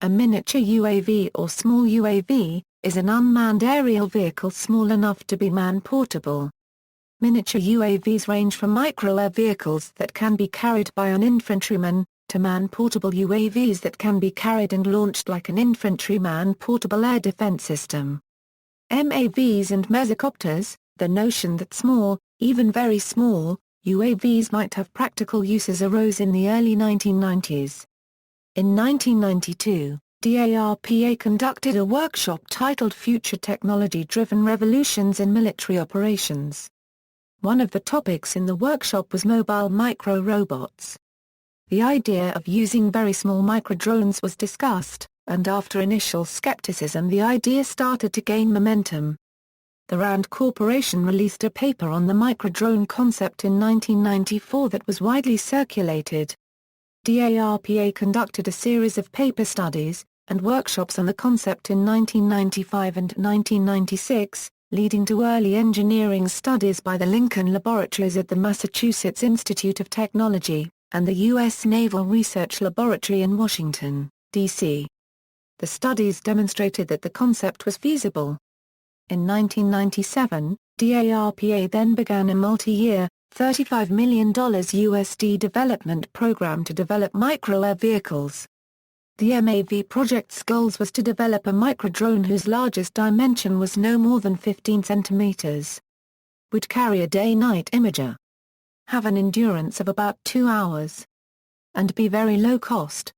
A miniature UAV or small UAV is an unmanned aerial vehicle small enough to be man-portable. Miniature UAVs range from micro-air vehicles that can be carried by an infantryman, to man-portable UAVs that can be carried and launched like an infantryman portable air defense system. MAVs and mesocopters, the notion that small, even very small, UAVs might have practical uses arose in the early 1990s. In 1992, DARPA conducted a workshop titled Future Technology-Driven Revolutions in Military Operations. One of the topics in the workshop was mobile micro-robots. The idea of using very small micro-drones was discussed, and after initial skepticism the idea started to gain momentum. The RAND Corporation released a paper on the micro-drone concept in 1994 that was widely circulated. DARPA conducted a series of paper studies and workshops on the concept in 1995 and 1996, leading to early engineering studies by the Lincoln Laboratories at the Massachusetts Institute of Technology, and the U.S. Naval Research Laboratory in Washington, D.C. The studies demonstrated that the concept was feasible. In 1997, DARPA then began a multi-year, $35 million USD development program to develop micro-air vehicles. The MAV project's goals was to develop a micro-drone whose largest dimension was no more than 15 centimeters. Would carry a day-night imager. Have an endurance of about 2 hours. And be very low cost.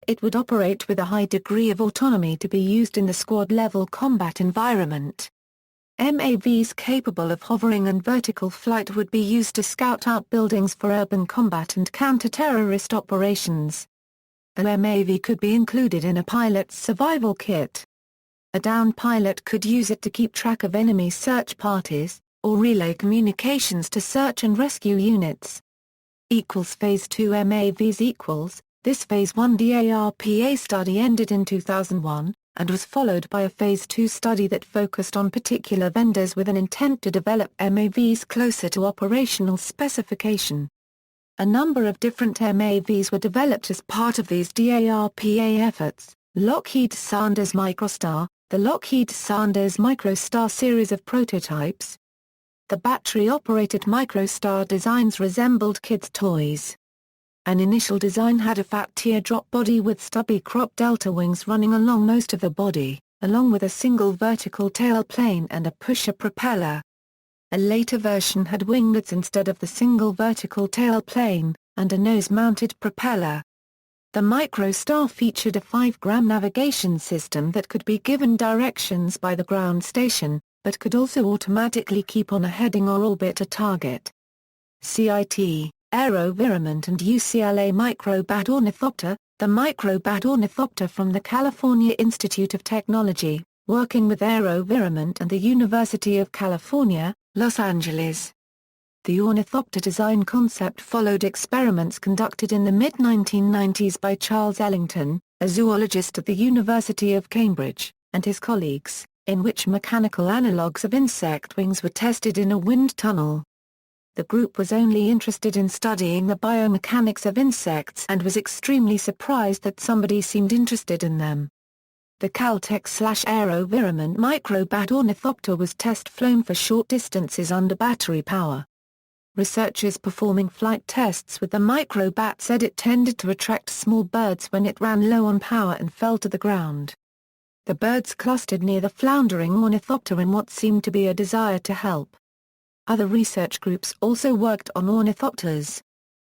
It would operate with a high degree of autonomy to be used in the squad-level combat environment. MAVs capable of hovering and vertical flight would be used to scout out buildings for urban combat and counter-terrorist operations. An MAV could be included in a pilot's survival kit. A downed pilot could use it to keep track of enemy search parties, or relay communications to search and rescue units. Phase 2 MAVs. This Phase 1 DARPA study ended in 2001, and was followed by a Phase 2 study that focused on particular vendors with an intent to develop MAVs closer to operational specification. A number of different MAVs were developed as part of these DARPA efforts: Lockheed Sanders Microstar, the Lockheed Sanders Microstar series of prototypes. The battery-operated Microstar designs resembled kids' toys. An initial design had a fat teardrop body with stubby crop delta wings running along most of the body, along with a single vertical tail plane and a pusher propeller. A later version had winglets instead of the single vertical tail plane, and a nose-mounted propeller. The Microstar featured a 5-gram navigation system that could be given directions by the ground station, but could also automatically keep on a heading or orbit a target. CIT, Aerovironment and UCLA Microbat Ornithopter, the Microbat Ornithopter from the California Institute of Technology, working with Aerovironment and the University of California, Los Angeles. The ornithopter design concept followed experiments conducted in the mid-1990s by Charles Ellington, a zoologist at the University of Cambridge, and his colleagues, in which mechanical analogues of insect wings were tested in a wind tunnel. The group was only interested in studying the biomechanics of insects and was extremely surprised that somebody seemed interested in them. The Caltech/Aerovironment Microbat Ornithopter was test-flown for short distances under battery power. Researchers performing flight tests with the Microbat said it tended to attract small birds when it ran low on power and fell to the ground. The birds clustered near the floundering ornithopter in what seemed to be a desire to help. Other research groups also worked on ornithopters.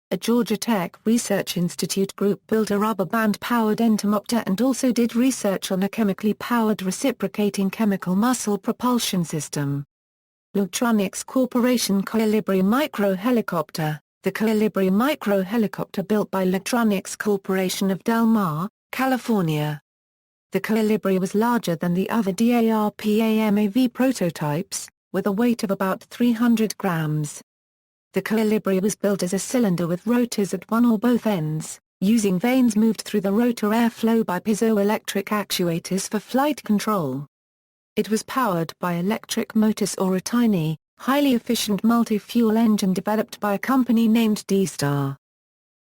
A Georgia Tech Research Institute group built a rubber band-powered entomopter and also did research on a chemically powered reciprocating chemical muscle propulsion system. Electronics Corporation Colibri Microhelicopter, the Colibri Microhelicopter built by Electronics Corporation of Del Mar, California. The Colibri was larger than the other DARPA MAV prototypes, with a weight of about 300 grams. The Colibri was built as a cylinder with rotors at one or both ends, using vanes moved through the rotor airflow by piezoelectric actuators for flight control. It was powered by electric motors or a tiny, highly efficient multi-fuel engine developed by a company named D-Star.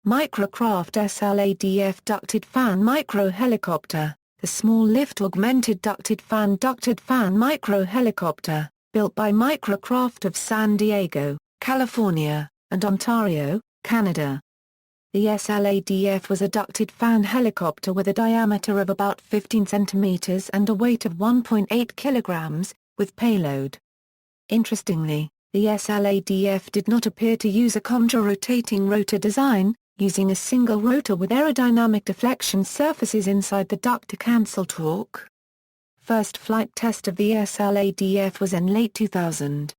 Microcraft SLADF Ducted Fan Micro Helicopter. The small lift augmented ducted fan micro helicopter, built by Microcraft of San Diego, California, and Ontario, Canada. The SLADF was a ducted fan helicopter with a diameter of about 15 centimeters and a weight of 1.8 kilograms, with payload. Interestingly, the SLADF did not appear to use a contra-rotating rotor design, using a single rotor with aerodynamic deflection surfaces inside the duct to cancel torque. First flight test of the SLADF was in late 2000.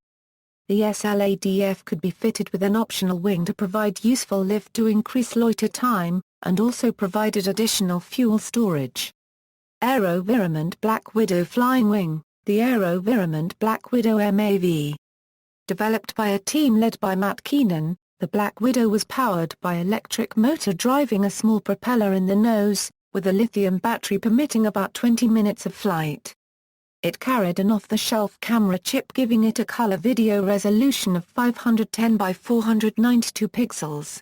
The SLADF could be fitted with an optional wing to provide useful lift to increase loiter time, and also provided additional fuel storage. Aerovironment Black Widow Flying Wing. The Aerovironment Black Widow MAV. Developed by a team led by Matt Keenan, the Black Widow was powered by electric motor driving a small propeller in the nose, with a lithium battery permitting about 20 minutes of flight. It carried an off-the-shelf camera chip giving it a color video resolution of 510 by 492 pixels.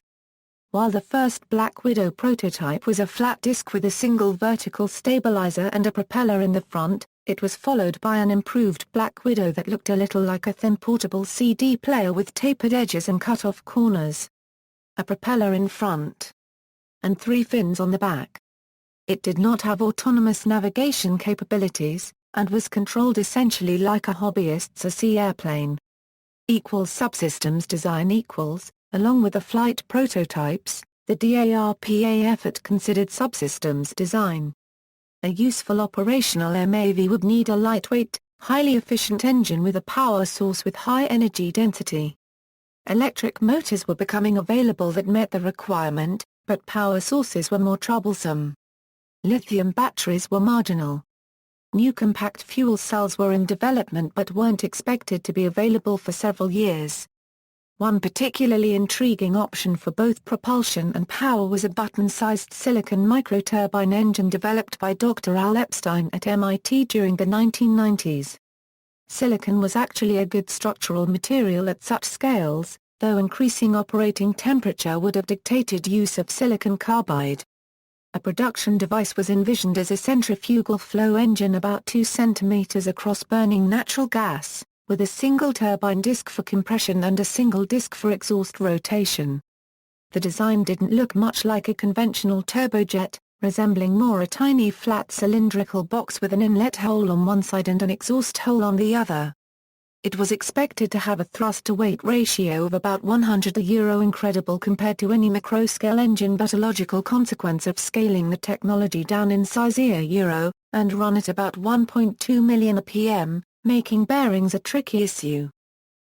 While the first Black Widow prototype was a flat disc with a single vertical stabilizer and a propeller in the front, it was followed by an improved Black Widow that looked a little like a thin portable CD player with tapered edges and cut-off corners. A propeller in front. And 3 fins on the back. It did not have autonomous navigation capabilities, and was controlled essentially like a hobbyist's sea airplane. Subsystems Design along with the flight prototypes, the DARPA effort considered subsystems design. A useful operational MAV would need a lightweight, highly efficient engine with a power source with high energy density. Electric motors were becoming available that met the requirement, but power sources were more troublesome. Lithium batteries were marginal. New compact fuel cells were in development but weren't expected to be available for several years. One particularly intriguing option for both propulsion and power was a button-sized silicon microturbine engine developed by Dr. Al Epstein at MIT during the 1990s. Silicon was actually a good structural material at such scales, though increasing operating temperature would have dictated use of silicon carbide. A production device was envisioned as a centrifugal flow engine about 2 centimeters across burning natural gas, with a single turbine disc for compression and a single disc for exhaust rotation. The design didn't look much like a conventional turbojet, resembling more a tiny flat cylindrical box with an inlet hole on one side and an exhaust hole on the other. It was expected to have a thrust-to-weight ratio of about 100 euro, incredible compared to any macro-scale engine but a logical consequence of scaling the technology down in size euro, and run at about 1.2 million rpm, making bearings a tricky issue.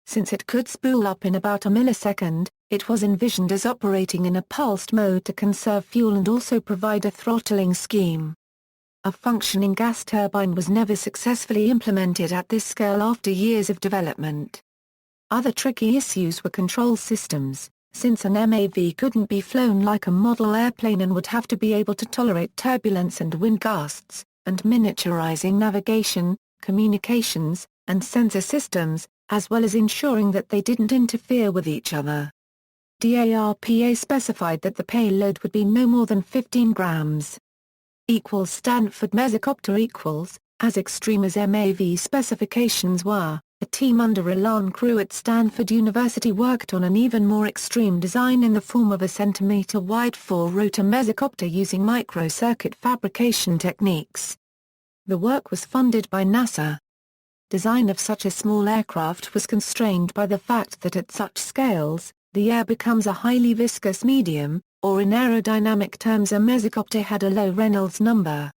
Since it could spool up in about a millisecond, it was envisioned as operating in a pulsed mode to conserve fuel and also provide a throttling scheme. A functioning gas turbine was never successfully implemented at this scale after years of development. Other tricky issues were control systems, since an MAV couldn't be flown like a model airplane and would have to be able to tolerate turbulence and wind gusts, and miniaturizing navigation, communications, and sensor systems, as well as ensuring that they didn't interfere with each other. DARPA specified that the payload would be no more than 15 grams. Stanford Mesocopter as extreme as MAV specifications were, a team under Elan Crew at Stanford University worked on an even more extreme design in the form of a centimeter-wide 4-rotor mesocopter using microcircuit fabrication techniques. The work was funded by NASA. Design of such a small aircraft was constrained by the fact that at such scales, the air becomes a highly viscous medium, or in aerodynamic terms a mesocopter had a low Reynolds number.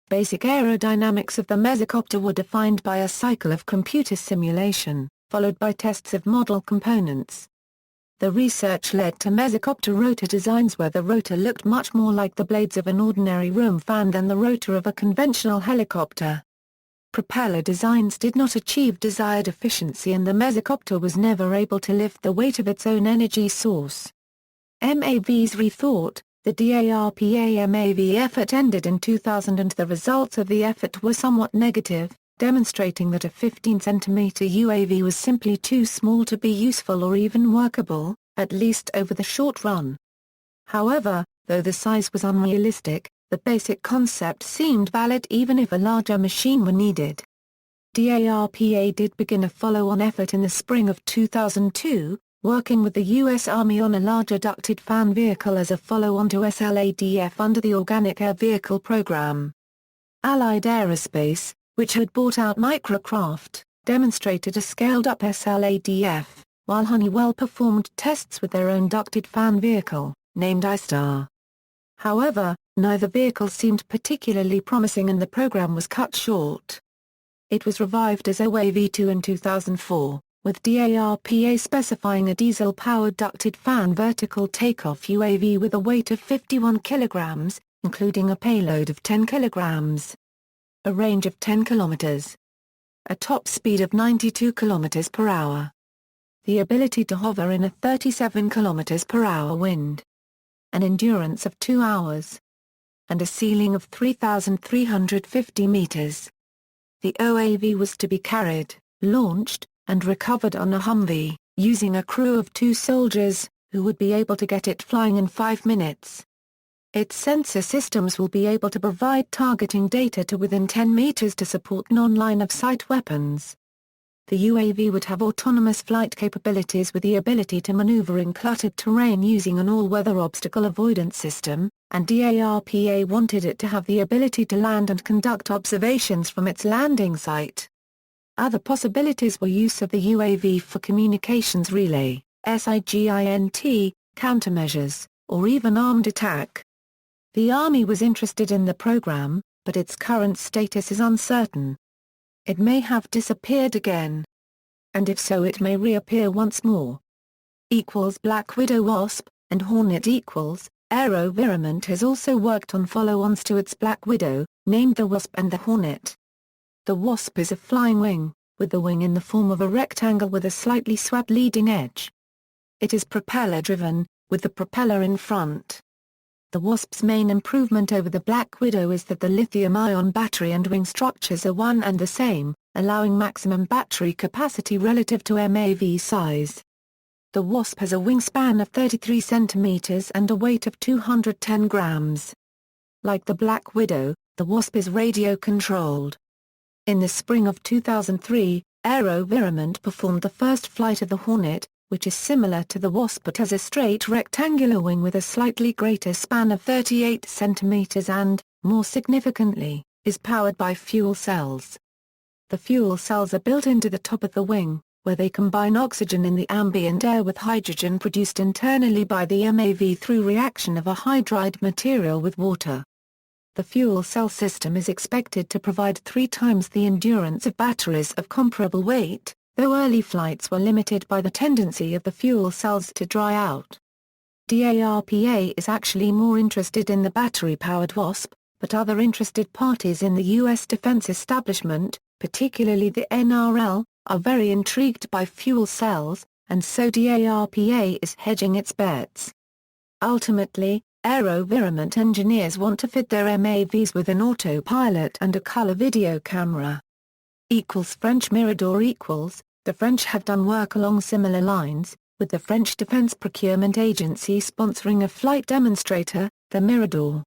Basic aerodynamics of the mesocopter were defined by a cycle of computer simulation, followed by tests of model components. The research led to mesocopter rotor designs where the rotor looked much more like the blades of an ordinary room fan than the rotor of a conventional helicopter. Propeller designs did not achieve desired efficiency and the mesocopter was never able to lift the weight of its own energy source. MAVs rethought, the DARPA MAV effort ended in 2000 and the results of the effort were somewhat negative, demonstrating that a 15-centimeter UAV was simply too small to be useful or even workable, at least over the short run. However, though the size was unrealistic, the basic concept seemed valid even if a larger machine were needed. DARPA did begin a follow-on effort in the spring of 2002, working with the U.S. Army on a larger ducted fan vehicle as a follow-on to SLADF under the Organic Air Vehicle program. Allied Aerospace, which had bought out Microcraft, demonstrated a scaled-up SLADF, while Honeywell performed tests with their own ducted fan vehicle, named iStar. However, neither vehicle seemed particularly promising and the program was cut short. It was revived as OAV-2 in 2004, with DARPA specifying a diesel-powered ducted fan vertical takeoff UAV with a weight of 51 kilograms, including a payload of 10 kilograms. A range of 10 kilometers. A top speed of 92 kilometers per hour. The ability to hover in a 37 kilometers per hour wind. An endurance of 2 hours. And a ceiling of 3,350 meters. The OAV was to be carried, launched, and recovered on a Humvee, using a crew of 2 soldiers, who would be able to get it flying in 5 minutes. Its sensor systems will be able to provide targeting data to within 10 meters to support non-line-of-sight weapons. The UAV would have autonomous flight capabilities with the ability to maneuver in cluttered terrain using an all-weather obstacle avoidance system, and DARPA wanted it to have the ability to land and conduct observations from its landing site. Other possibilities were use of the UAV for communications relay, SIGINT, countermeasures, or even armed attack. The Army was interested in the program, but its current status is uncertain. It may have disappeared again. And if so, it may reappear once more. Black Widow Wasp, and Hornet Aerovironment has also worked on follow-ons to its Black Widow, named the Wasp and the Hornet. The Wasp is a flying wing, with the wing in the form of a rectangle with a slightly swept leading edge. It is propeller-driven, with the propeller in front. The Wasp's main improvement over the Black Widow is that the lithium-ion battery and wing structures are one and the same, allowing maximum battery capacity relative to MAV size. The Wasp has a wingspan of 33 centimeters and a weight of 210 grams. Like the Black Widow, the Wasp is radio-controlled. In the spring of 2003, Aerovironment performed the first flight of the Hornet, which is similar to the Wasp but has a straight rectangular wing with a slightly greater span of 38 centimeters and, more significantly, is powered by fuel cells. The fuel cells are built into the top of the wing, where they combine oxygen in the ambient air with hydrogen produced internally by the MAV through reaction of a hydride material with water. The fuel cell system is expected to provide 3 times the endurance of batteries of comparable weight, though early flights were limited by the tendency of the fuel cells to dry out. DARPA is actually more interested in the battery-powered Wasp, but other interested parties in the U.S. defense establishment, particularly the NRL, are very intrigued by fuel cells, and so DARPA is hedging its bets. Ultimately, Aerovironment engineers want to fit their MAVs with an autopilot and a color video camera. French Mirador The French have done work along similar lines, with the French Defense Procurement Agency sponsoring a flight demonstrator, the Mirador.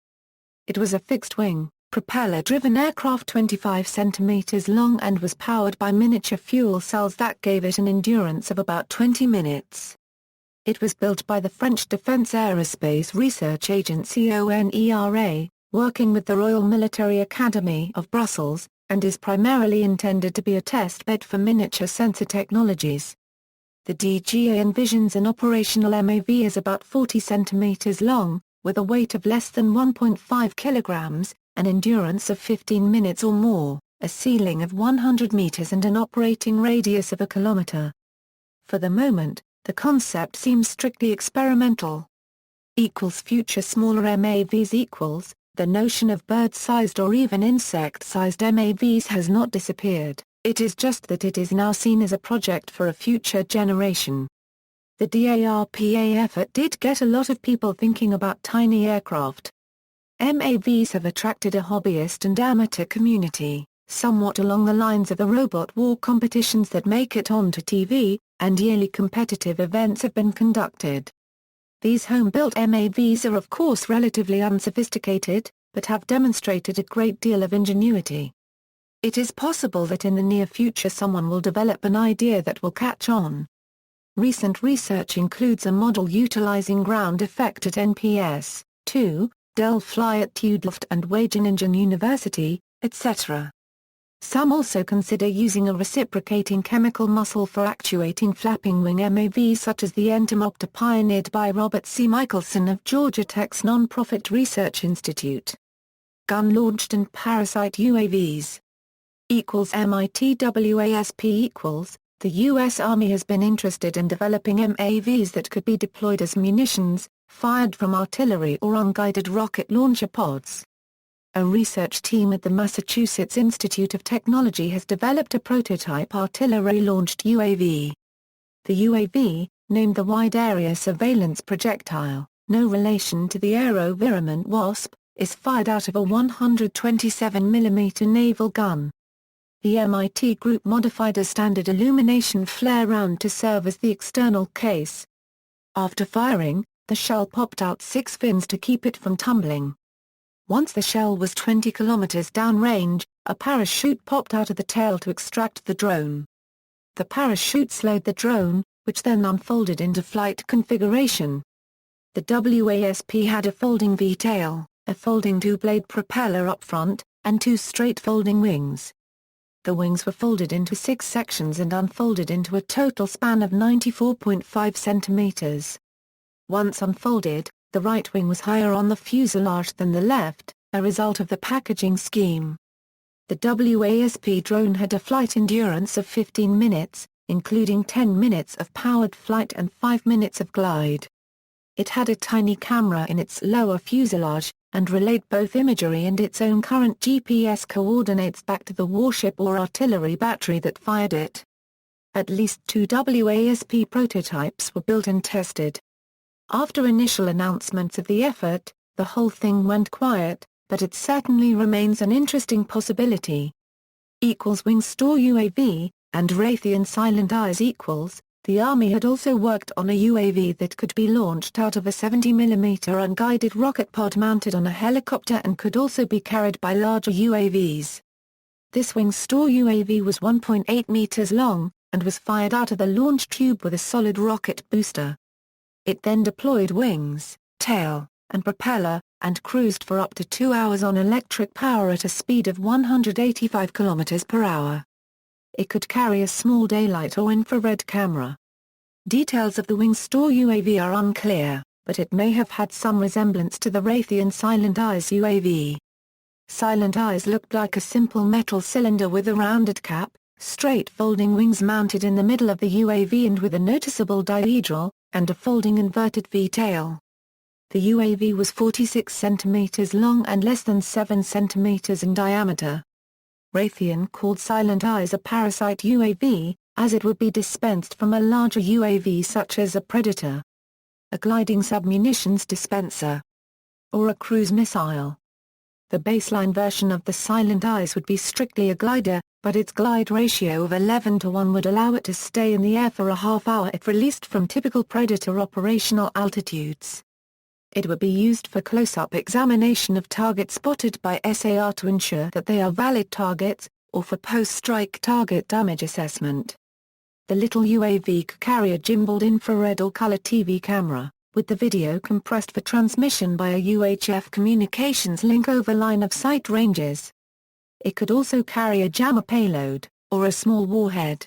It was a fixed-wing, propeller-driven aircraft 25 centimeters long and was powered by miniature fuel cells that gave it an endurance of about 20 minutes. It was built by the French Defense Aerospace Research Agency ONERA, working with the Royal Military Academy of Brussels, and is primarily intended to be a test bed for miniature sensor technologies. The DGA envisions an operational MAV as about 40 centimeters long, with a weight of less than 1.5 kilograms, an endurance of 15 minutes or more, a ceiling of 100 meters and an operating radius of 1 kilometer. For the moment, the concept seems strictly experimental. Future smaller MAVs The notion of bird-sized or even insect-sized MAVs has not disappeared, it is just that it is now seen as a project for a future generation. The DARPA effort did get a lot of people thinking about tiny aircraft. MAVs have attracted a hobbyist and amateur community, somewhat along the lines of the robot war competitions that make it onto TV, and yearly competitive events have been conducted. These home-built MAVs are of course relatively unsophisticated, but have demonstrated a great deal of ingenuity. It is possible that in the near future someone will develop an idea that will catch on. Recent research includes a model utilizing ground effect at NPS, 2, Del Fly at Tudloft and Wageningen University, etc. Some also consider using a reciprocating chemical muscle for actuating flapping wing MAVs such as the Entomopter pioneered by Robert C. Michelson of Georgia Tech's non-profit research institute. Gun-launched and Parasite UAVs MITWASP The U.S. Army has been interested in developing MAVs that could be deployed as munitions, fired from artillery or unguided rocket launcher pods. A research team at the Massachusetts Institute of Technology has developed a prototype artillery-launched UAV. The UAV, named the Wide Area Surveillance Projectile, no relation to the Aerovironment Wasp, is fired out of a 127mm naval gun. The MIT group modified a standard illumination flare round to serve as the external case. After firing, the shell popped out 6 fins to keep it from tumbling. Once the shell was 20 kilometers downrange, a parachute popped out of the tail to extract the drone. The parachute slowed the drone, which then unfolded into flight configuration. The WASP had a folding V-tail, a folding 2-blade propeller up front, and 2 straight folding wings. The wings were folded into 6 sections and unfolded into a total span of 94.5 centimeters. Once unfolded, the right wing was higher on the fuselage than the left, a result of the packaging scheme. The WASP drone had a flight endurance of 15 minutes, including 10 minutes of powered flight and 5 minutes of glide. It had a tiny camera in its lower fuselage, and relayed both imagery and its own current GPS coordinates back to the warship or artillery battery that fired it. At least 2 WASP prototypes were built and tested. After initial announcements of the effort, the whole thing went quiet, but it certainly remains an interesting possibility. Wing Store UAV, and Raytheon Silent Eyes The Army had also worked on a UAV that could be launched out of a 70mm unguided rocket pod mounted on a helicopter and could also be carried by larger UAVs. This Wing Store UAV was 1.8 meters long, and was fired out of the launch tube with a solid rocket booster. It then deployed wings, tail, and propeller, and cruised for up to 2 hours on electric power at a speed of 185 km per hour. It could carry a small daylight or infrared camera. Details of the Wing Store UAV are unclear, but it may have had some resemblance to the Raytheon Silent Eyes UAV. Silent Eyes looked like a simple metal cylinder with a rounded cap, straight folding wings mounted in the middle of the UAV and with a noticeable dihedral, and a folding inverted V-tail. The UAV was 46 centimeters long and less than 7 centimeters in diameter. Raytheon called Silent Eyes a Parasite UAV, as it would be dispensed from a larger UAV such as a Predator, a gliding submunitions dispenser, or a cruise missile. The baseline version of the Silent Eyes would be strictly a glider, but its glide ratio of 11:1 would allow it to stay in the air for a half hour if released from typical Predator operational altitudes. It would be used for close-up examination of targets spotted by SAR to ensure that they are valid targets, or for post-strike target damage assessment. The little UAV could carry a gimbaled infrared or color TV camera, with the video compressed for transmission by a UHF communications link over line-of-sight ranges. It could also carry a jammer payload, or a small warhead.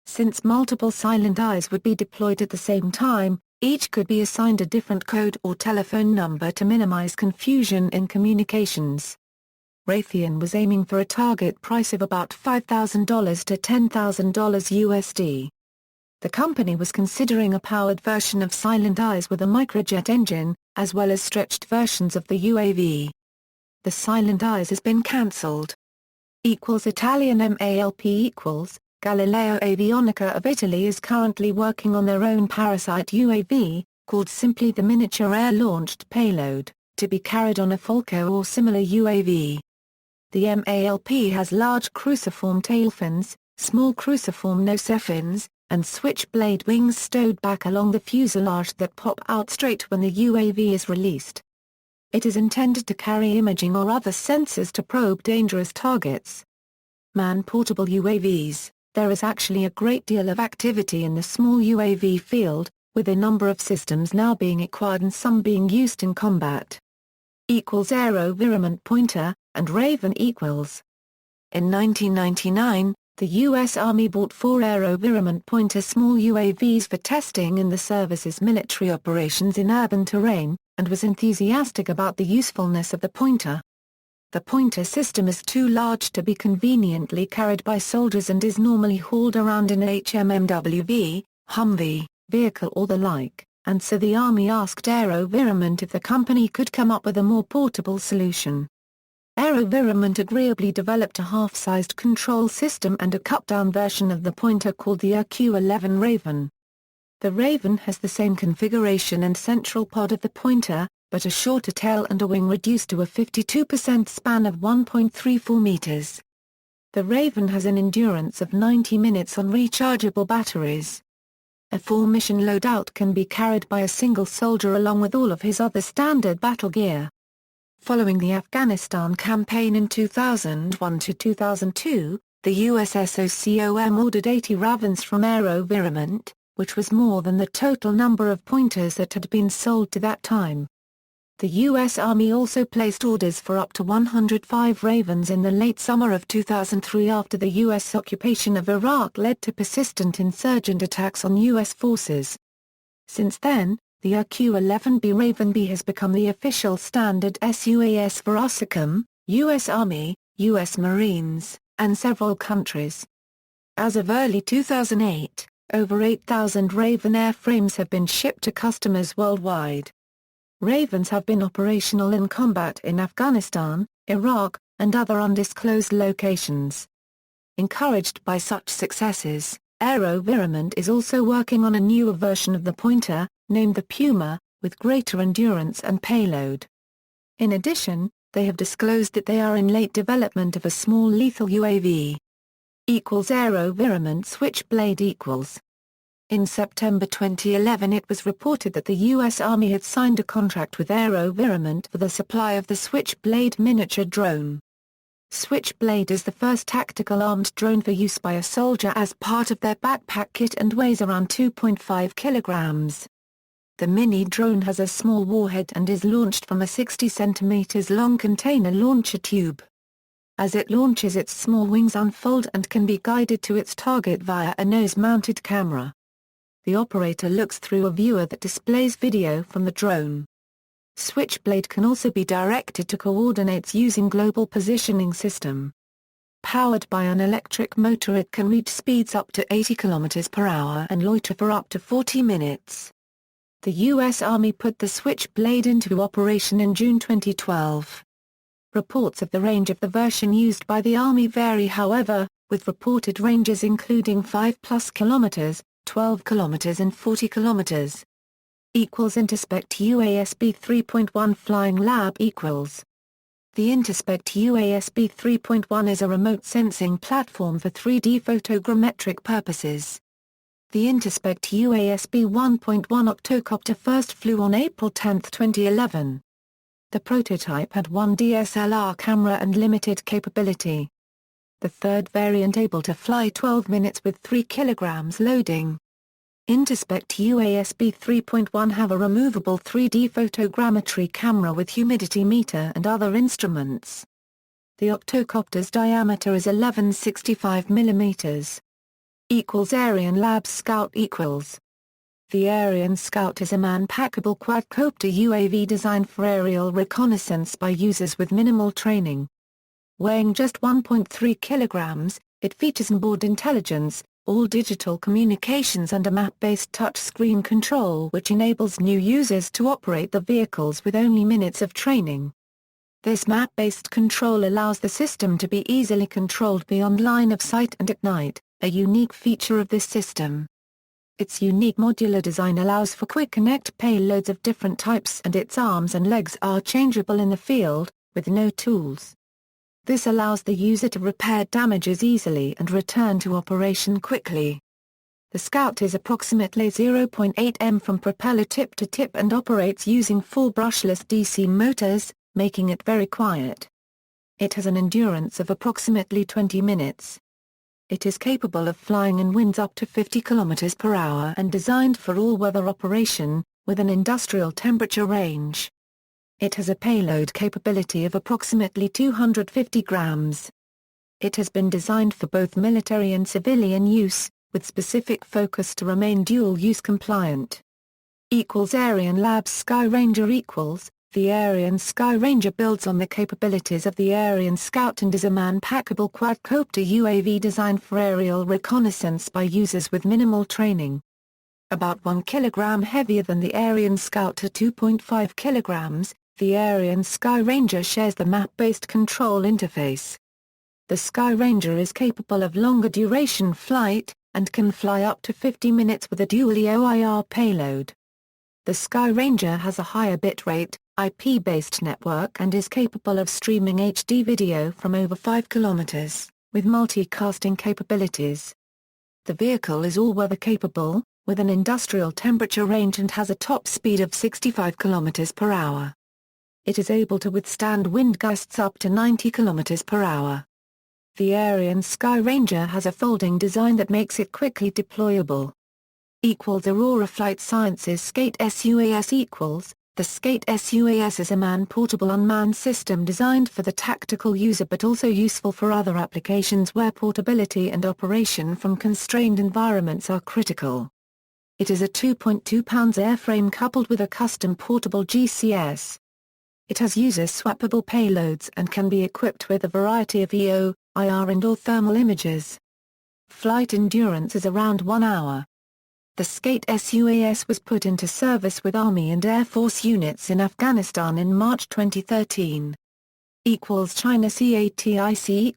Since multiple Silent Eyes would be deployed at the same time, each could be assigned a different code or telephone number to minimize confusion in communications. Raytheon was aiming for a target price of about $5,000 to $10,000 USD. The company was considering a powered version of Silent Eyes with a microjet engine, as well as stretched versions of the UAV. The Silent Eyes has been cancelled. Italian MALP Galileo Avionica of Italy is currently working on their own Parasite UAV, called simply the Miniature Air-Launched Payload, to be carried on a Falco or similar UAV. The MALP has large cruciform tailfins, small cruciform nose fins, and Switchblade wings stowed back along the fuselage that pop out straight when the UAV is released. It is intended to carry imaging or other sensors to probe dangerous targets. Man-portable UAVs. There is actually a great deal of activity in the small UAV field, with a number of systems now being acquired and some being used in combat. Aerovironment pointer, and Raven equals. In 1999, the U.S. Army bought 4 Aerovironment pointer small UAVs for testing in the service's military operations in urban terrain, and was enthusiastic about the usefulness of the pointer. The pointer system is too large to be conveniently carried by soldiers and is normally hauled around in a HMMWV, Humvee, vehicle or the like, and so the Army asked Aerovironment if the company could come up with a more portable solution. Aerovironment agreeably developed a half-sized control system and a cut-down version of the pointer called the RQ-11 Raven. The Raven has the same configuration and central pod of the pointer, but a shorter tail and a wing reduced to a 52% span of 1.34 meters. The Raven has an endurance of 90 minutes on rechargeable batteries. A 4-mission loadout can be carried by a single soldier along with all of his other standard battle gear. Following the Afghanistan campaign in 2001 to 2002, the USSOCOM ordered 80 Ravens from Aerovironment, which was more than the total number of pointers that had been sold to that time. The U.S. Army also placed orders for up to 105 Ravens in the late summer of 2003 after the U.S. occupation of Iraq led to persistent insurgent attacks on U.S. forces. Since then, the RQ-11B Raven B has become the official standard SUAS for USACOM, U.S. Army, U.S. Marines, and several countries. As of early 2008, over 8,000 Raven airframes have been shipped to customers worldwide. Ravens have been operational in combat in Afghanistan, Iraq, and other undisclosed locations. Encouraged by such successes, Aerovironment is also working on a newer version of the pointer, named the Puma, with greater endurance and payload. In addition, they have disclosed that they are in late development of a small lethal UAV. Aerovironment Switchblade equals. In September 2011 it was reported that the U.S. Army had signed a contract with Aerovironment for the supply of the Switchblade miniature drone. Switchblade is the first tactical armed drone for use by a soldier as part of their backpack kit and weighs around 2.5 kilograms. The mini drone has a small warhead and is launched from a 60 cm long container launcher tube. As it launches, its small wings unfold and can be guided to its target via a nose-mounted camera. The operator looks through a viewer that displays video from the drone. Switchblade can also be directed to coordinates using Global Positioning System. Powered by an electric motor, it can reach speeds up to 80 km per hour and loiter for up to 40 minutes. The U.S. Army put the Switchblade into operation in June 2012. Reports of the range of the version used by the Army vary, however, with reported ranges including 5+ kilometers, 12 km and 40 km. Interspect UASB 3.1 Flying Lab equals. The Interspect UASB 3.1 is a remote sensing platform for 3D photogrammetric purposes. The Interspect UASB 1.1 octocopter first flew on April 10, 2011. The prototype had one DSLR camera and limited capability. The third variant able to fly 12 minutes with 3 kg loading. Interspect UASB 3.1 have a removable 3D photogrammetry camera with humidity meter and other instruments. The octocopter's diameter is 1165 mm. Aryan Labs Scout equals. The Aryan Scout is a man-packable quadcopter UAV designed for aerial reconnaissance by users with minimal training. Weighing just 1.3 kilograms, it features onboard intelligence, all-digital communications and a map-based touch-screen control which enables new users to operate the vehicles with only minutes of training. This map-based control allows the system to be easily controlled beyond line of sight and at night, a unique feature of this system. Its unique modular design allows for quick connect payloads of different types and its arms and legs are changeable in the field, with no tools. This allows the user to repair damages easily and return to operation quickly. The Scout is approximately 0.8 m from propeller tip to tip and operates using 4 brushless DC motors, making it very quiet. It has an endurance of approximately 20 minutes. It is capable of flying in winds up to 50 km per hour and designed for all-weather operation, with an industrial temperature range. It has a payload capability of approximately 250 grams. It has been designed for both military and civilian use, with specific focus to remain dual-use compliant. Aryan Sky Ranger The Aryan Sky Ranger builds on the capabilities of the Aryan Scout and is a man-packable quadcopter UAV designed for aerial reconnaissance by users with minimal training. About 1 kilogram heavier than the Aryan Scout at 2.5 kilograms, the Aryan Sky Ranger shares the map-based control interface. The Sky Ranger is capable of longer duration flight, and can fly up to 50 minutes with a dual EOIR payload. The Sky Ranger has a higher bitrate, IP-based network and is capable of streaming HD video from over 5 km, with multicasting capabilities. The vehicle is all-weather capable, with an industrial temperature range and has a top speed of 65 km per hour. It is able to withstand wind gusts up to 90 km per hour. The Aryan Sky Ranger has a folding design that makes it quickly deployable. Aurora Flight Sciences Skate SUAS The Skate SUAS is a man-portable unmanned system designed for the tactical user but also useful for other applications where portability and operation from constrained environments are critical. It is a 2.2 pounds airframe coupled with a custom portable GCS. It has user-swappable payloads and can be equipped with a variety of EO, IR and/or thermal imagers. Flight endurance is around 1 hour. The Skate SUAS was put into service with Army and Air Force units in Afghanistan in March 2013. China CATIC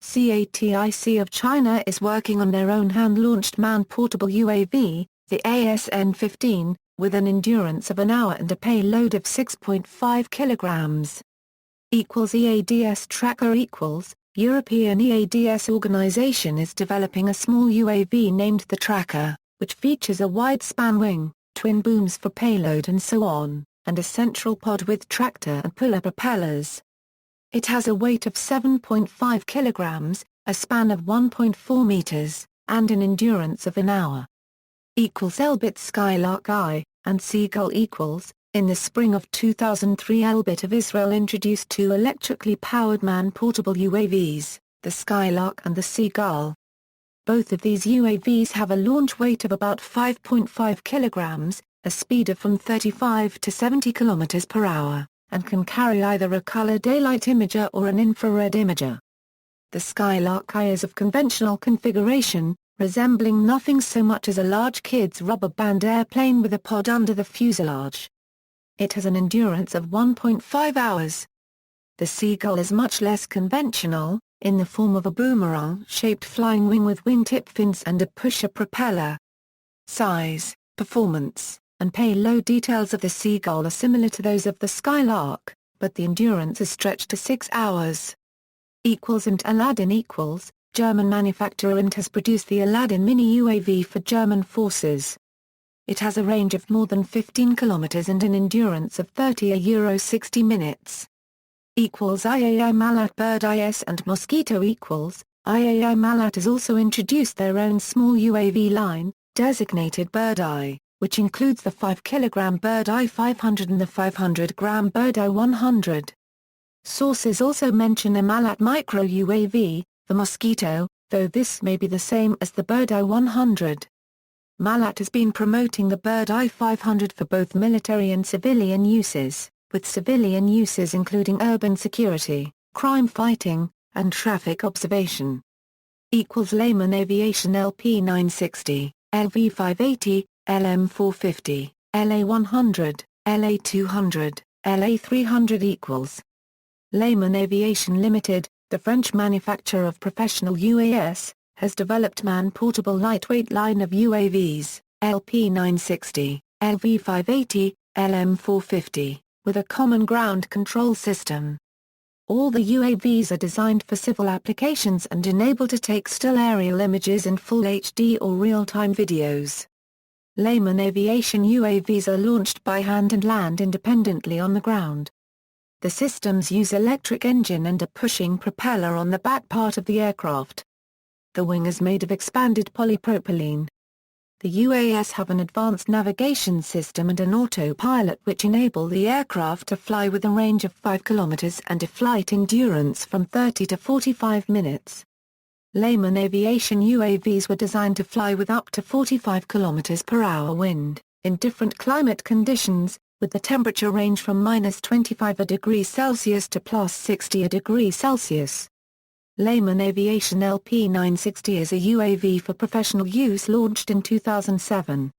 CATIC of China is working on their own hand-launched man-portable UAV, the ASN-15, with an endurance of an hour and a payload of 6.5 kilograms. EADS Tracker European EADS organization is developing a small UAV named the Tracker, which features a wide-span wing, twin booms for payload and so on, and a central pod with tractor and puller propellers. It has a weight of 7.5 kilograms, a span of 1.4 meters, and an endurance of an hour. Elbit Skylark I, and Seagull In the spring of 2003 Elbit of Israel introduced 2 electrically powered man-portable UAVs, the Skylark and the Seagull. Both of these UAVs have a launch weight of about 5.5 kilograms, a speed of from 35 to 70 km per hour, and can carry either a color daylight imager or an infrared imager. The Skylark I is of conventional configuration, resembling nothing so much as a large kid's rubber band airplane with a pod under the fuselage. It has an endurance of 1.5 hours. The Seagull is much less conventional, in the form of a boomerang-shaped flying wing with wingtip fins and a pusher propeller. Size, performance, and payload details of the Seagull are similar to those of the Skylark, but the endurance is stretched to 6 hours. And Aladdin German manufacturer and has produced the Aladdin mini UAV for German forces. It has a range of more than 15 km and an endurance of 30–60 minutes. IAI Malat Bird IS and Mosquito IAI Malat has also introduced their own small UAV line, designated Bird Eye, which includes the 5 kg Bird Eye 500 and the 500 g Bird Eye 100. Sources also mention a Malat micro UAV, the Mosquito, though this may be the same as the Bird Eye 100. Malat has been promoting the Bird Eye 500 for both military and civilian uses, with civilian uses including urban security, crime fighting, and traffic observation. Lehman Aviation LP960, LV580, LM450, LA100, LA200, LA300 Lehman Aviation Limited, the French manufacturer of professional UAS, has developed man-portable lightweight line of UAVs, LP960, LV580, LM450, with a common ground control system. All the UAVs are designed for civil applications and able to take still aerial images in full HD or real-time videos. Layman aviation UAVs are launched by hand and land independently on the ground. The systems use electric engine and a pushing propeller on the back part of the aircraft. The wing is made of expanded polypropylene. The UAS have an advanced navigation system and an autopilot which enable the aircraft to fly with a range of 5 km and a flight endurance from 30 to 45 minutes. Layman aviation UAVs were designed to fly with up to 45 km/h wind, in different climate conditions, with the temperature range from -25°C to +60°C. Layman Aviation LP-960 is a UAV for professional use launched in 2007.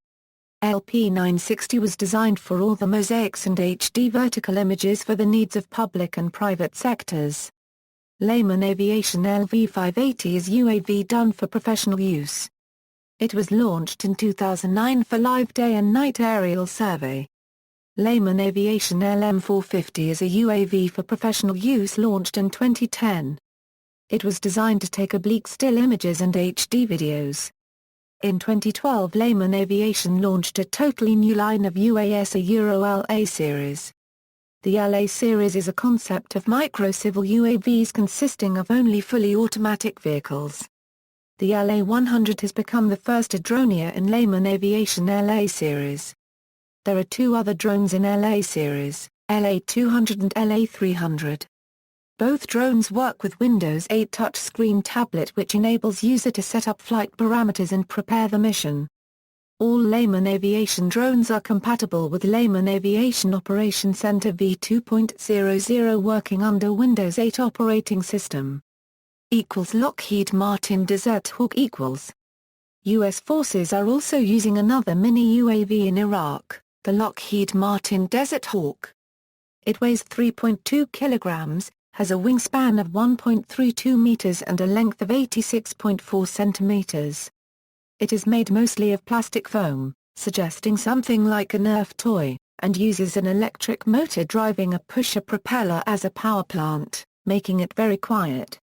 LP-960 was designed for all the mosaics and HD vertical images for the needs of public and private sectors. Layman Aviation LV-580 is UAV done for professional use. It was launched in 2009 for live day and night aerial survey. Layman Aviation LM-450 is a UAV for professional use launched in 2010. It was designed to take oblique still images and HD videos. In 2012 Layman Aviation launched a totally new line of UAS, a Euro-LA series. The LA series is a concept of micro-civil UAVs consisting of only fully automatic vehicles. The LA-100 has become the first dronier in Layman Aviation LA series. There are two other drones in LA series, LA-200 and LA-300. Both drones work with Windows 8 touchscreen tablet which enables user to set up flight parameters and prepare the mission. All Layman Aviation drones are compatible with Layman Aviation Operation Center v2.00 working under Windows 8 operating system. Lockheed Martin Desert Hawk U.S. forces are also using another mini UAV in Iraq, the Lockheed Martin Desert Hawk. It weighs 3.2 kilograms, has a wingspan of 1.32 meters and a length of 86.4 centimeters. It is made mostly of plastic foam, suggesting something like a Nerf toy, and uses an electric motor driving a pusher propeller as a power plant, making it very quiet.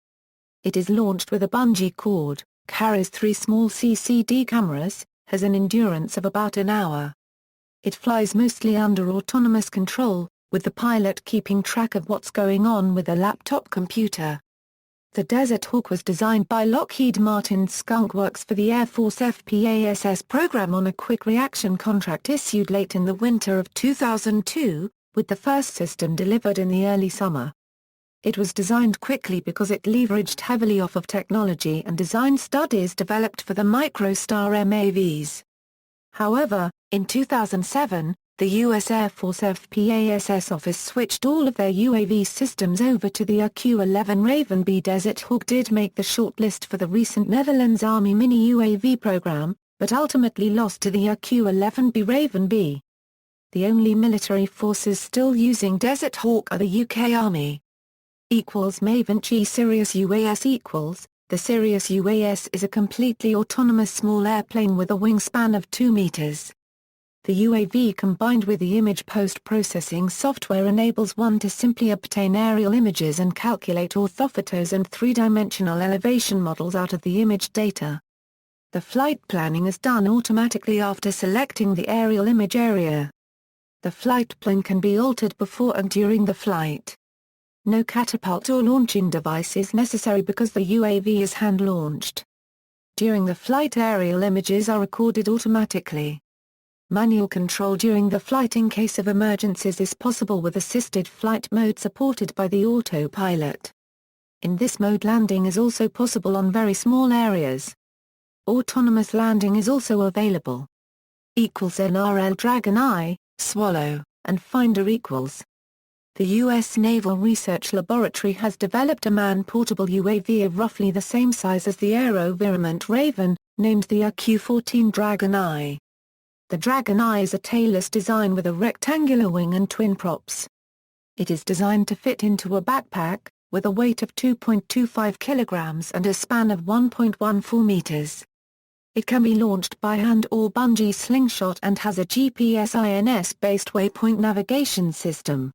It is launched with a bungee cord, carries 3 small CCD cameras, has an endurance of about an hour. It flies mostly under autonomous control, with the pilot keeping track of what's going on with a laptop computer. The Desert Hawk was designed by Lockheed Martin's Skunk Works for the Air Force FPASS program on a quick reaction contract issued late in the winter of 2002, with the first system delivered in the early summer. It was designed quickly because it leveraged heavily off of technology and design studies developed for the MicroStar MAVs. However, in 2007, the U.S. Air Force FPASS office switched all of their UAV systems over to the RQ-11 Raven B. Desert Hawk did make the shortlist for the recent Netherlands Army mini UAV program, but ultimately lost to the RQ-11B Raven B. The only military forces still using Desert Hawk are the UK Army. Maven G Sirius UAS The Sirius UAS is a completely autonomous small airplane with a wingspan of 2 meters. The UAV combined with the image post-processing software enables one to simply obtain aerial images and calculate orthophotos and three-dimensional elevation models out of the image data. The flight planning is done automatically after selecting the aerial image area. The flight plan can be altered before and during the flight. No catapult or launching device is necessary because the UAV is hand-launched. During the flight, aerial images are recorded automatically. Manual control during the flight in case of emergencies is possible with assisted flight mode supported by the autopilot. In this mode, landing is also possible on very small areas. Autonomous landing is also available. NRL Dragon Eye, Swallow, and Finder . The U.S. Naval Research Laboratory has developed a man-portable UAV of roughly the same size as the Aerovironment Raven, named the RQ-14 Dragon Eye. The Dragon Eye is a tailless design with a rectangular wing and twin props. It is designed to fit into a backpack, with a weight of 2.25 kilograms and a span of 1.14 meters. It can be launched by hand or bungee slingshot and has a GPS-INS-based waypoint navigation system.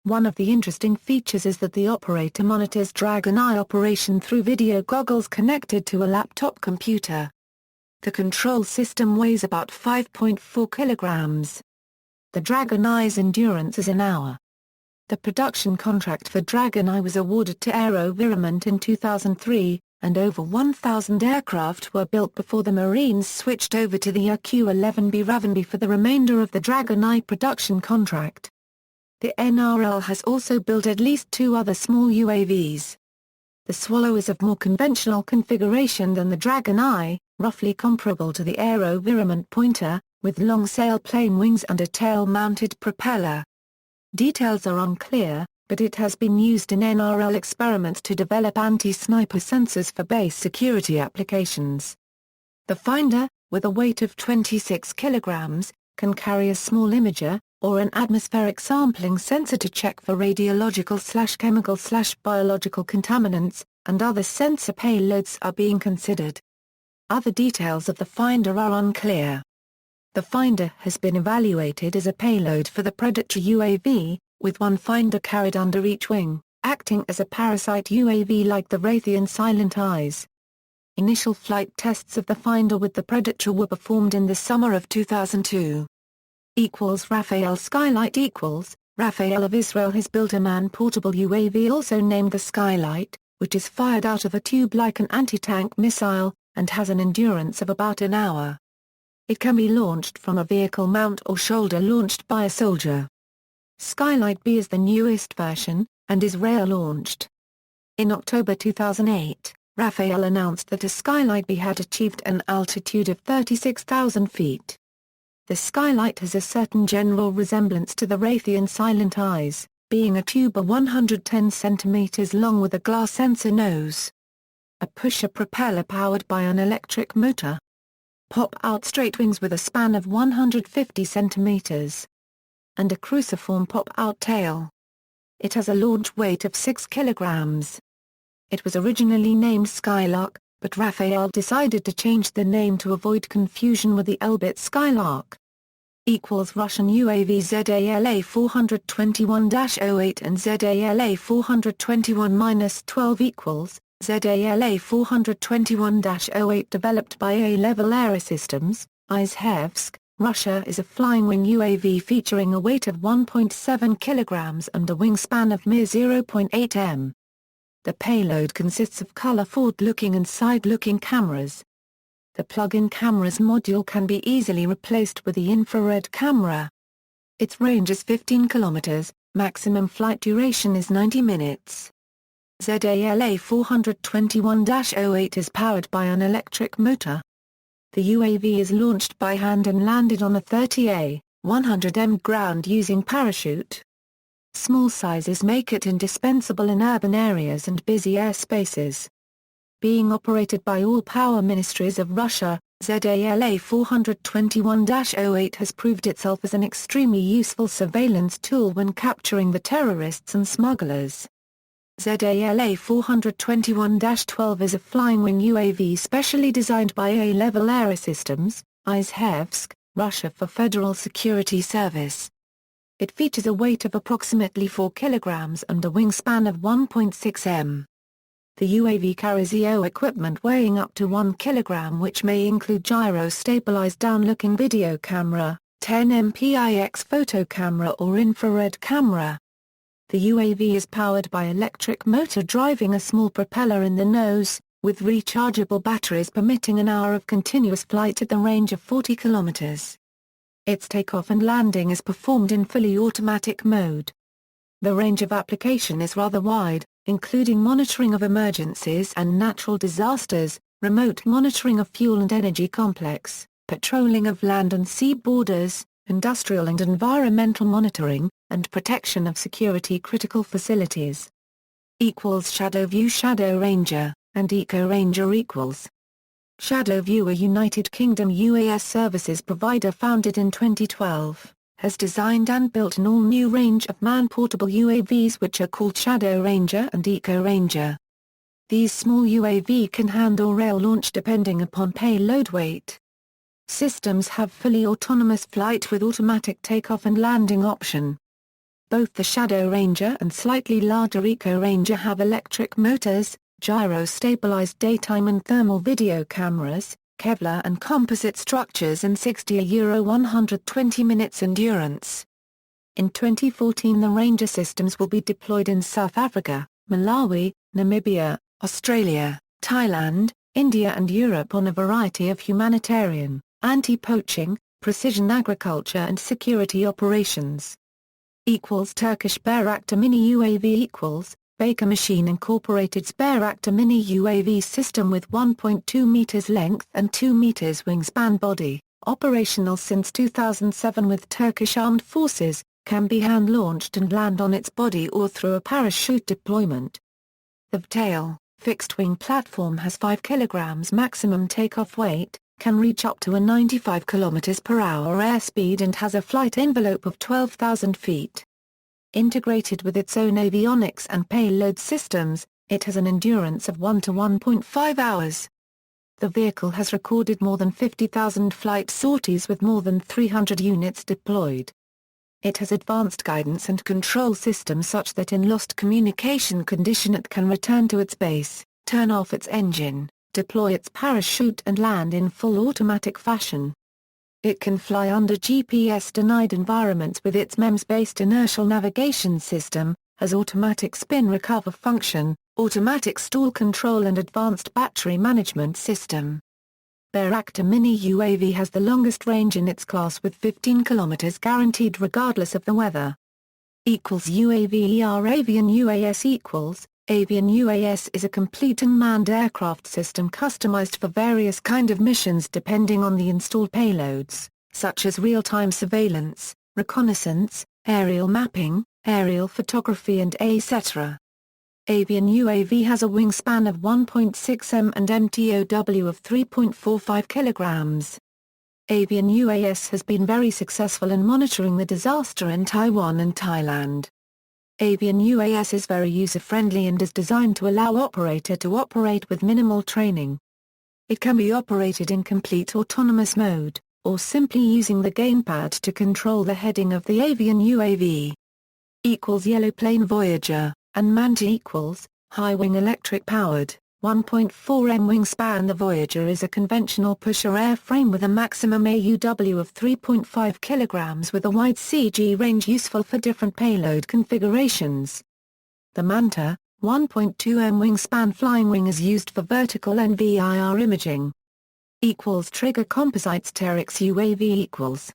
One of the interesting features is that the operator monitors Dragon Eye operation through video goggles connected to a laptop computer. The control system weighs about 5.4 kilograms. The Dragon Eye's endurance is an hour. The production contract for Dragon Eye was awarded to Aerovironment in 2003, and over 1,000 aircraft were built before the Marines switched over to the RQ-11B Ravenby for the remainder of the Dragon Eye production contract. The NRL has also built at least 2 other small UAVs. The Swallow is of more conventional configuration than the Dragon Eye, roughly comparable to the Aerovironment Pointer, with long sailplane wings and a tail-mounted propeller. Details are unclear, but it has been used in NRL experiments to develop anti-sniper sensors for base security applications. The Finder, with a weight of 26 kilograms, can carry a small imager, or an atmospheric sampling sensor to check for radiological/chemical/biological contaminants, and other sensor payloads are being considered. Other details of the Finder are unclear. The Finder has been evaluated as a payload for the Predator UAV, with one Finder carried under each wing, acting as a Parasite UAV like the Raytheon Silent Eyes. Initial flight tests of the Finder with the Predator were performed in the summer of 2002. Rafael Skylight Rafael of Israel has built a man-portable UAV also named the Skylight, which is fired out of a tube like an anti-tank missile, and has an endurance of about an hour. It can be launched from a vehicle mount or shoulder launched by a soldier. Skylight B is the newest version, and is rail-launched. In October 2008, Rafael announced that a Skylight B had achieved an altitude of 36,000 feet. The Skylight has a certain general resemblance to the Raytheon Silent Eyes, being a tuber 110 cm long with a glass sensor nose. A pusher propeller powered by an electric motor. Pop-out straight wings with a span of 150 cm. And a cruciform pop-out tail. It has a launch weight of 6 kilograms. It was originally named Skylark, but Rafael decided to change the name to avoid confusion with the Elbit Skylark. Russian UAV ZALA 421-08 and ZALA 421-12 ZALA 421-08 developed by A-Level Aerosystems, Izhevsk, Russia is a flying-wing UAV featuring a weight of 1.7 kilograms and a wingspan of mere 0.8 m. The payload consists of color forward-looking and side-looking cameras. The plug-in cameras module can be easily replaced with the infrared camera. Its range is 15 kilometers, maximum flight duration is 90 minutes. ZALA 421-08 is powered by an electric motor. The UAV is launched by hand and landed on a 30A, 100m ground using parachute. Small sizes make it indispensable in urban areas and busy airspaces. Being operated by all power ministries of Russia, ZALA 421-08 has proved itself as an extremely useful surveillance tool when capturing the terrorists and smugglers. ZALA 421-12 is a flying-wing UAV specially designed by A-Level Aerosystems, Izhevsk, Russia for Federal Security Service. It features a weight of approximately 4 kilograms and a wingspan of 1.6 m. The UAV carries EO equipment weighing up to 1 kilogram which may include gyro-stabilized down-looking video camera, 10 mpix photo camera or infrared camera. The UAV is powered by electric motor driving a small propeller in the nose, with rechargeable batteries permitting an hour of continuous flight at the range of 40 kilometers. Its takeoff and landing is performed in fully automatic mode. The range of application is rather wide, including monitoring of emergencies and natural disasters, remote monitoring of fuel and energy complex, patrolling of land and sea borders, industrial and environmental monitoring, and protection of security-critical facilities. Shadowview Shadow Ranger, and Eco Ranger equals. Shadowview, a United Kingdom UAS services provider founded in 2012, has designed and built an all-new range of man-portable UAVs which are called Shadow Ranger and Eco Ranger. These small UAV can hand or rail launch depending upon payload weight. Systems have fully autonomous flight with automatic takeoff and landing option. Both the Shadow Ranger and slightly larger Eco Ranger have electric motors, gyro-stabilized daytime and thermal video cameras, Kevlar and composite structures and 60 € 120 minutes endurance. In 2014 the Ranger systems will be deployed in South Africa, Malawi, Namibia, Australia, Thailand, India and Europe on a variety of humanitarian, anti-poaching, precision agriculture and security operations. Turkish Bayraktar Mini UAV Baker Machine Incorporated's Bayraktar Mini UAV system with 1.2 meters length and 2 meters wingspan body, operational since 2007 with Turkish Armed Forces, can be hand-launched and land on its body or through a parachute deployment. The VTAL, fixed-wing platform has 5 kg maximum takeoff weight, can reach up to a 95 km/h airspeed and has a flight envelope of 12,000 feet. Integrated with its own avionics and payload systems, it has an endurance of 1 to 1.5 hours. The vehicle has recorded more than 50,000 flight sorties with more than 300 units deployed. It has advanced guidance and control systems such that in lost communication condition it can return to its base, turn off its engine, deploy its parachute and land in full automatic fashion. It can fly under GPS-denied environments with its MEMS-based inertial navigation system, has automatic spin recover function, automatic stall control and advanced battery management system. Bayraktar Mini UAV has the longest range in its class with 15 km guaranteed regardless of the weather. UAV Avian UAS Avian UAS is a complete unmanned aircraft system customized for various kind of missions depending on the installed payloads, such as real-time surveillance, reconnaissance, aerial mapping, aerial photography and etc. Avian UAV has a wingspan of 1.6 m and MTOW of 3.45 kg. Avian UAS has been very successful in monitoring the disaster in Taiwan and Thailand. Avian UAS is very user-friendly and is designed to allow operator to operate with minimal training. It can be operated in complete autonomous mode, or simply using the gamepad to control the heading of the Avian UAV. Yellow Plane Voyager, unmanned high-wing electric-powered, 1.4 m wingspan. The Voyager is a conventional pusher airframe with a maximum AUW of 3.5 kg with a wide CG range useful for different payload configurations. The Manta, 1.2 m wingspan flying wing is used for vertical NVIR imaging. Trigger Composites Terex UAV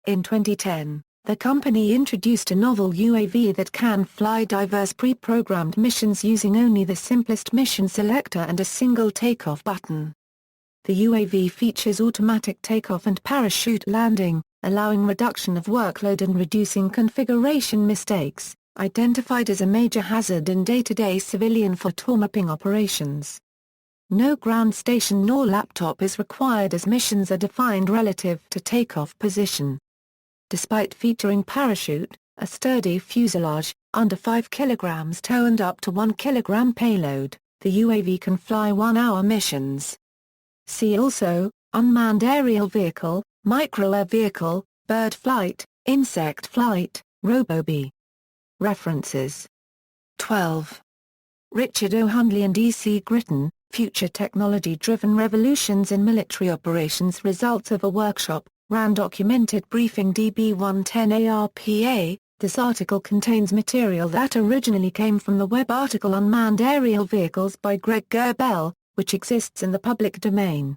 In 2010, the company introduced a novel UAV that can fly diverse pre-programmed missions using only the simplest mission selector and a single takeoff button. The UAV features automatic takeoff and parachute landing, allowing reduction of workload and reducing configuration mistakes, identified as a major hazard in day-to-day civilian photo mapping operations. No ground station nor laptop is required as missions are defined relative to takeoff position. Despite featuring parachute, a sturdy fuselage, under 5 kg tow and up to 1 kg payload, the UAV can fly 1-hour missions. See also, unmanned aerial vehicle, micro-air vehicle, bird flight, insect flight, RoboBee. References. 12. Richard O. Hundley and E. C. Gritton, Future Technology-Driven Revolutions in Military Operations Results of a Workshop, RAN Documented Briefing DB110 ARPA. This article contains material that originally came from the web article Unmanned Aerial Vehicles by Greg Gerbel, which exists in the public domain.